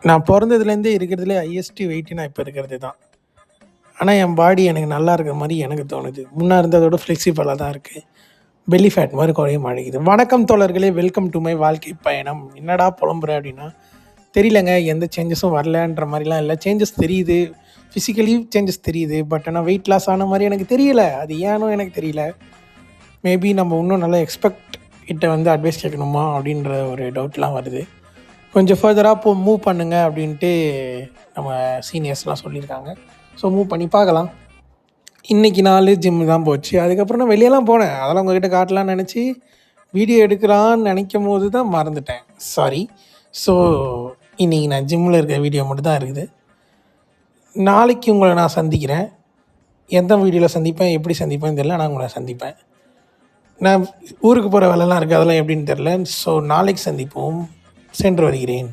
நான் பொறந்ததுலேருந்தே இருக்கிறதுலே highest wait நான் இப்போ இருக்கிறது தான். ஆனால் என் பாடி எனக்கு நல்லா இருக்கிற மாதிரி எனக்கு தோணுது. முன்னே இருந்ததோட ஃப்ளெக்சிபிளாக தான் இருக்குது. பெல்லி ஃபேட் மாதிரி குறைய மாட்டேங்குது. வணக்கம் தோழர்களே, வெல்கம் டு மை வாழ்க்கை பயணம். என்னடா புலம்புற அப்படின்னா, தெரியலங்க, எந்த சேஞ்சஸும் வரலன்ற மாதிரிலாம் இல்லை. சேஞ்சஸ் தெரியுது, ஃபிசிக்கலி சேஞ்சஸ் தெரியுது. பட் ஆனால் வெயிட் லாஸ் ஆன மாதிரி எனக்கு தெரியல. அது ஏனோ எனக்கு தெரியல. மேபி நம்ம இன்னும் நல்லா எக்ஸ்பெக்ட் கிட்ட வந்து அட்வைஸ் கேட்கணுமா அப்படின்ற ஒரு டவுட்லாம் வருது. கொஞ்சம் ஃபர்தராக மூவ் பண்ணுங்க அப்படின்ட்டு நம்ம சீனியர்ஸ்லாம் சொல்லியிருக்காங்க. ஸோ மூவ் பண்ணி பார்க்கலாம். இன்றைக்கி நாள் ஜிம்மு தான் போச்சு. அதுக்கப்புறம் நான் வெளியெல்லாம் போனேன். அதெல்லாம் உங்கள்கிட்ட காட்டலான்னு நினச்சி வீடியோ எடுக்கலான்னு நினைக்கும் போது தான் மறந்துட்டேன். சாரி. ஸோ இன்றைக்கி நான் ஜிம்மில் இருக்க வீடியோ மட்டும் தான் இருக்குது. நாளைக்கு உங்களை நான் சந்திக்கிறேன். எந்த வீடியோவில் சந்திப்பேன், எப்படி சந்திப்பேன்னு தெரியல. நான் உங்களை சந்திப்பேன். நான் ஊருக்கு போகிற வேலைலாம் இருக்குது, அதெல்லாம் எப்படின்னு தெரில. ஸோ நாளைக்கு சந்திப்போம். சென்று வருகிறேன்.